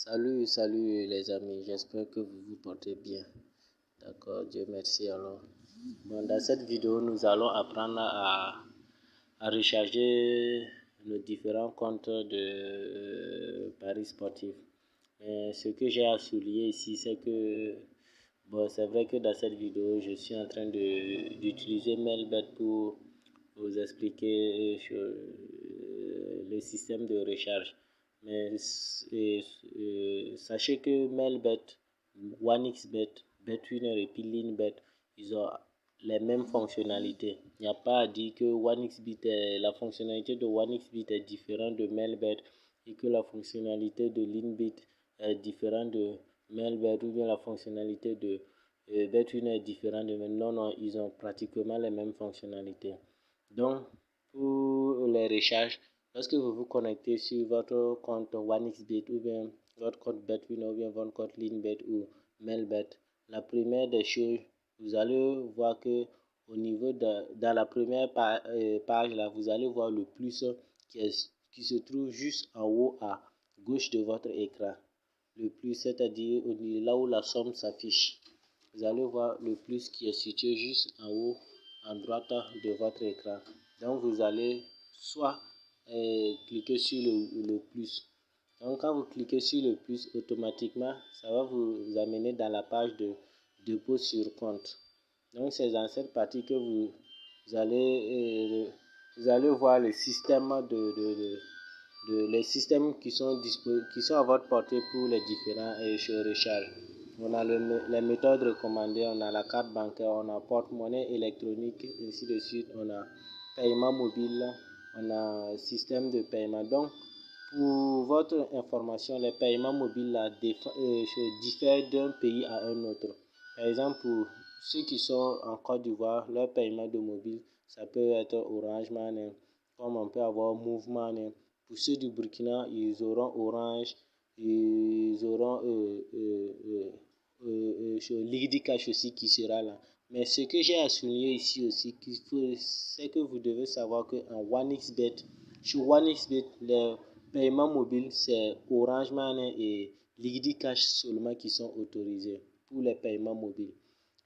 Salut les amis, j'espère que vous vous portez bien. D'accord, Dieu merci alors. Bon, dans cette vidéo, nous allons apprendre à recharger nos différents comptes de paris sportifs. Mais ce que j'ai à souligner ici, c'est que, bon, c'est vrai que dans cette vidéo, je suis en train d'utiliser Melbet pour vous expliquer le système de recharge. Mais sachez que Melbet, OneXBet, BetWinner et puis LeanBet, ils ont les mêmes fonctionnalités. Il n'y a pas à dire que la fonctionnalité de OneXBet est différente de Melbet et que la fonctionnalité de LeanBet est différente de Melbet ou bien la fonctionnalité de BetWinner est différente de Melbet. Non, ils ont pratiquement les mêmes fonctionnalités. Donc, pour les recharges, lorsque vous vous connectez sur votre compte OneXBet ou bien votre compte BetWinner ou bien votre compte LeanBet ou Melbet, la première des choses, vous allez voir que au niveau dans la première page là, vous allez voir le plus qui se trouve juste en haut à gauche de votre écran. Le plus, c'est-à-dire là où la somme s'affiche. Vous allez voir le plus qui est situé juste en haut à droite de votre écran. Donc vous allez soit cliquer sur le plus. Donc quand vous cliquez sur le plus, automatiquement, ça va vous amener dans la page de dépôt sur compte. Donc c'est dans cette partie que vous allez voir le système les systèmes qui sont à votre portée pour les différents recharges. On a les méthodes recommandées, on a la carte bancaire, on a porte-monnaie électronique, ainsi de suite. On a paiement mobile, on a système de paiement. Donc, pour votre information, les paiements mobiles diffèrent d'un pays à un autre. Par exemple, pour ceux qui sont en Côte d'Ivoire, leur paiement de mobile, ça peut être Orange Money, comme on peut avoir Move Money. Pour ceux du Burkina, ils auront Orange, ils auront Liquid Cash aussi qui sera là. Mais ce que j'ai à souligner ici aussi, c'est que vous devez savoir qu'en OneXBet, sur OneXBet, les paiements mobiles, c'est Orange Money et Liquid Cash seulement qui sont autorisés pour les paiements mobiles.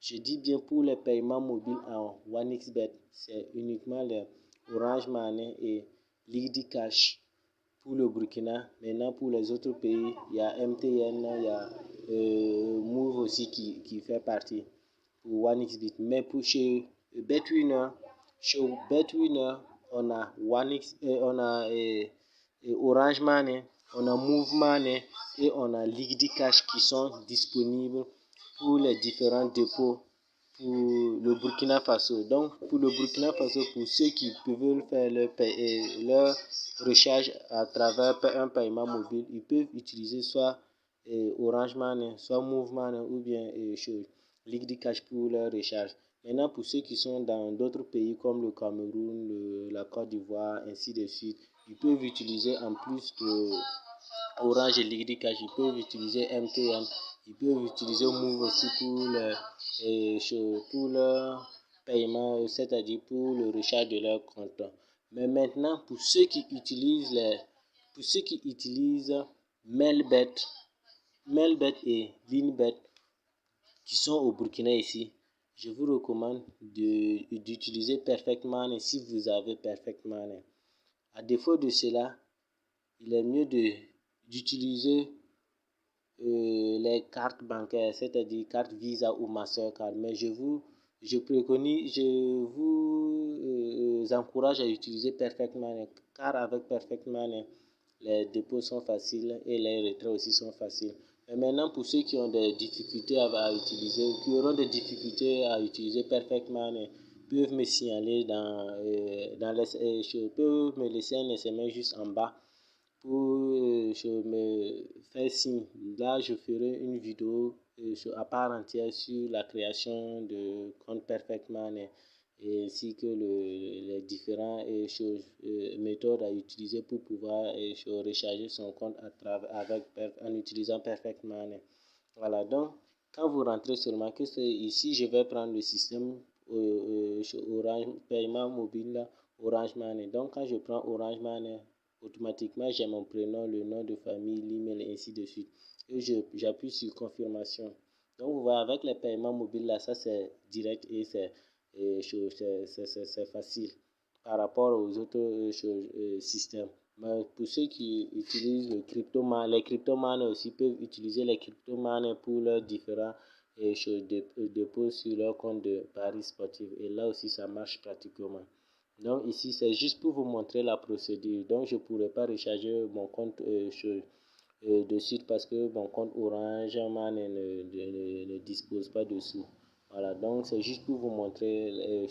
Je dis bien pour les paiements mobiles en OneXBet, c'est uniquement les Orange Money et Liquid Cash pour le Burkina. Maintenant, pour les autres pays, il y a MTN, il y a Move aussi qui fait partie pour OneXBet. Mais pour chez BetWinner, on a Orange Money, on a Move Money et on a Liquid Cash qui sont disponibles pour les différents dépôts pour le Burkina Faso. Donc, pour le Burkina Faso, pour ceux qui peuvent faire leur recharge à travers un paiement mobile, ils peuvent utiliser soit Orange Money, soit Move Money ou bien Liquid Cash pour leur recharge. Maintenant, pour ceux qui sont dans d'autres pays comme le Cameroun, la Côte d'Ivoire, ainsi de suite, ils peuvent utiliser en plus de Orange et Liquid Cash, ils peuvent utiliser MTN, ils peuvent utiliser Move aussi pour leur paiement, c'est-à-dire pour le recharge de leur compte. Mais maintenant, pour ceux qui utilisent Melbet et LeanBet qui sont au Burkina ici, je vous recommande d'utiliser Perfect Money si vous avez Perfect Money. À défaut de cela, il est mieux d'utiliser les cartes bancaires, c'est-à-dire carte Visa ou Mastercard. Mais je vous encourage à utiliser Perfect Money, car avec Perfect Money, les dépôts sont faciles et les retraits aussi sont faciles. Mais maintenant, pour ceux qui ont des difficultés qui auront des difficultés à utiliser Perfect Money, peuvent me signaler peuvent me laisser un SMS juste en bas pour je me fais signe. Là, je ferai une vidéo à part entière sur la création de compte Perfect Money ainsi que les différentes méthodes à utiliser pour pouvoir recharger son compte en utilisant Perfect Money. Voilà, donc quand vous rentrez seulement que c'est ici, je vais prendre le système Orange paiement mobile Orange Money. Donc quand je prends Orange Money, automatiquement j'ai mon prénom, le nom de famille, l'email et ainsi de suite. Et j'appuie sur confirmation. Donc vous voyez, avec les paiements mobiles là, ça c'est direct et c'est facile par rapport aux autres systèmes. Mais pour ceux qui utilisent les crypto-monnaies aussi peuvent utiliser les crypto-monnaies pour leurs différents dépôts sur leur compte de paris sportif. Et là aussi, ça marche pratiquement. Donc ici, c'est juste pour vous montrer la procédure. Donc je ne pourrais pas recharger mon compte de suite parce que mon compte Orange Money ne dispose pas de sous. Voilà, donc c'est juste pour vous montrer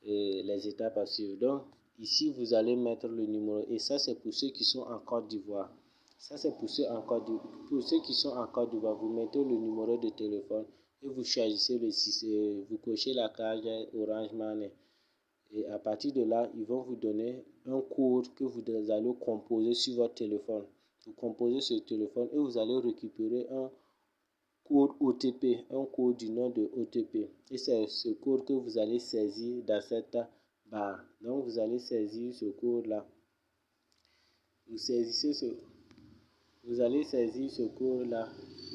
les étapes à suivre. Donc ici, vous allez mettre le numéro. Et ça, c'est pour ceux qui sont en Côte d'Ivoire. Ça, c'est pour pour ceux qui sont en Côte d'Ivoire. Vous mettez le numéro de téléphone et vous choisissez vous cochez la case Orange Money. Et à partir de là, ils vont vous donner un code que vous allez composer sur votre téléphone. Vous composez ce téléphone et vous allez récupérer un code OTP, un code du nom de OTP. Et c'est ce code que vous allez saisir dans cette barre. Donc vous allez saisir ce code-là. Vous allez saisir ce code-là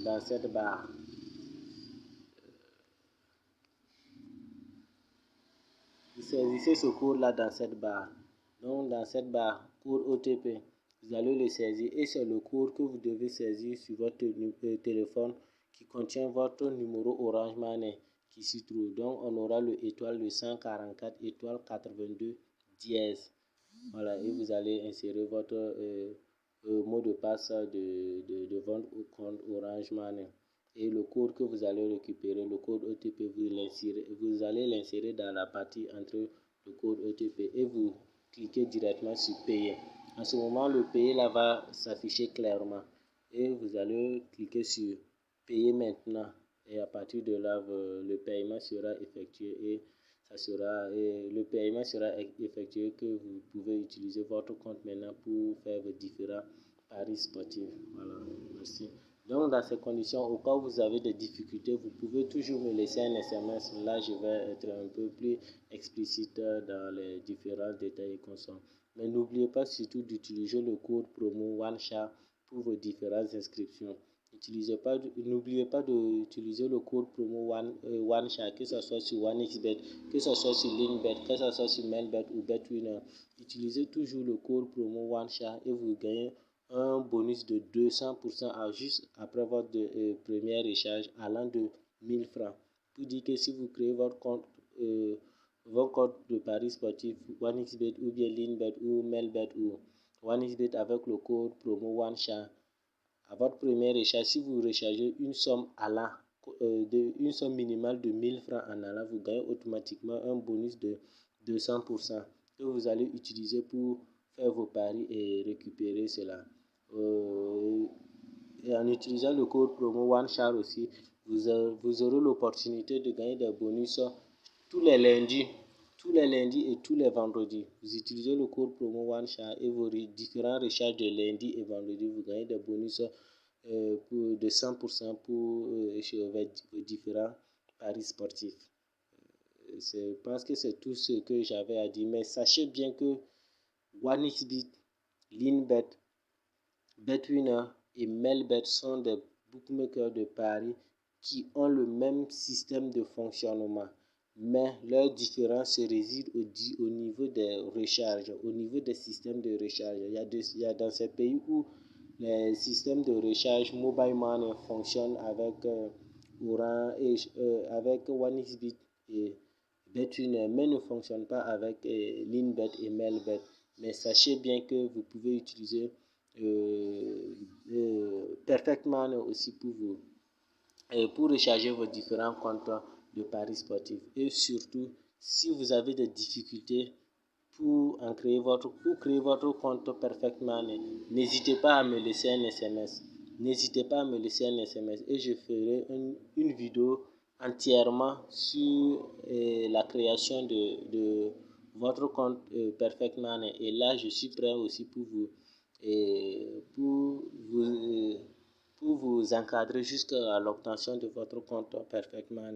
dans cette barre. Vous saisissez ce code-là dans cette barre. Donc dans cette barre, code OTP, vous allez le saisir et c'est le code que vous devez saisir sur votre téléphone qui contient votre numéro Orange Money qui s'y trouve. Donc on aura le étoile 144 étoile 82 dièse. Voilà, et vous allez insérer votre mot de passe de votre compte Orange Money. Et le code que vous allez récupérer, le code OTP, vous allez l'insérer dans la partie entre le code OTP et vous cliquez directement sur payer. En ce moment, le payer là va s'afficher clairement et vous allez cliquer sur payer maintenant. Et à partir de là, le paiement sera effectué et le paiement sera effectué que vous pouvez utiliser votre compte maintenant pour faire vos différents paris sportifs. Voilà, merci. Donc, dans ces conditions, au cas où vous avez des difficultés, vous pouvez toujours me laisser un SMS. Là, je vais être un peu plus explicite dans les différents détails et consommes. Mais n'oubliez pas surtout d'utiliser le code promo OneShare pour vos différentes inscriptions. N'oubliez pas d'utiliser le code promo OneShare, que ce soit sur OneXBet, que ce soit sur LinkBet, que ce soit sur MailBet ou BetWinner. Utilisez toujours le code promo OneShare et vous gagnez un bonus de 200% juste après votre premier échange allant de 1000 francs. Pour dire que si vous créez votre compte de paris sportif OneXBet ou bien LinkBet ou MailBet ou OneXBet avec le code promo OneShare, à votre premier échange, si vous rechargez une somme une somme minimale de 1000 francs en allant, vous gagnez automatiquement un bonus de 200% que vous allez utiliser pour faire vos paris et récupérer cela. Et en utilisant le code promo OneShare aussi, vous aurez l'opportunité de gagner des bonus tous les lundis et tous les vendredis. Vous utilisez le code promo OneShare et vos différents recharges de lundi et vendredi, vous gagnez des bonus de 100% pour vos différents paris sportifs. Je pense que c'est tout ce que j'avais à dire. Mais sachez bien que OneXBet, LinkBet, BetWinner et MailBet sont des bookmakers de paris qui ont le même système de fonctionnement. Mais leur différence se réside au niveau des recharges, au niveau des systèmes de recharge. Il y a dans ces pays où les systèmes de recharge mobile money fonctionnent avec Orange et avec OneXBet et BetWinner, mais ne fonctionnent pas avec LinkBet et MailBet. Mais sachez bien que vous pouvez utiliser parfaitement aussi pour recharger vos différents comptes de paris sportifs. Et surtout, si vous avez des difficultés pour créer votre compte parfaitement, n'hésitez pas à me laisser un SMS. N'hésitez pas à me laisser un SMS et je ferai une vidéo entièrement sur la création de votre compte parfaitement. Et là, je suis prêt aussi pour vous encadrer jusqu'à l'obtention de votre compte parfaitement.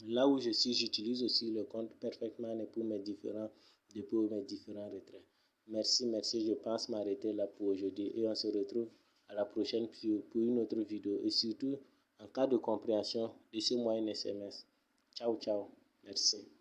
Là où j'utilise aussi le compte parfaitement pour mes différents dépôts, mes différents retraits. Merci. Je pense m'arrêter là pour aujourd'hui et on se retrouve à la prochaine pour une autre vidéo. Et surtout, en cas de compréhension, laissez-moi un SMS. Ciao. Merci.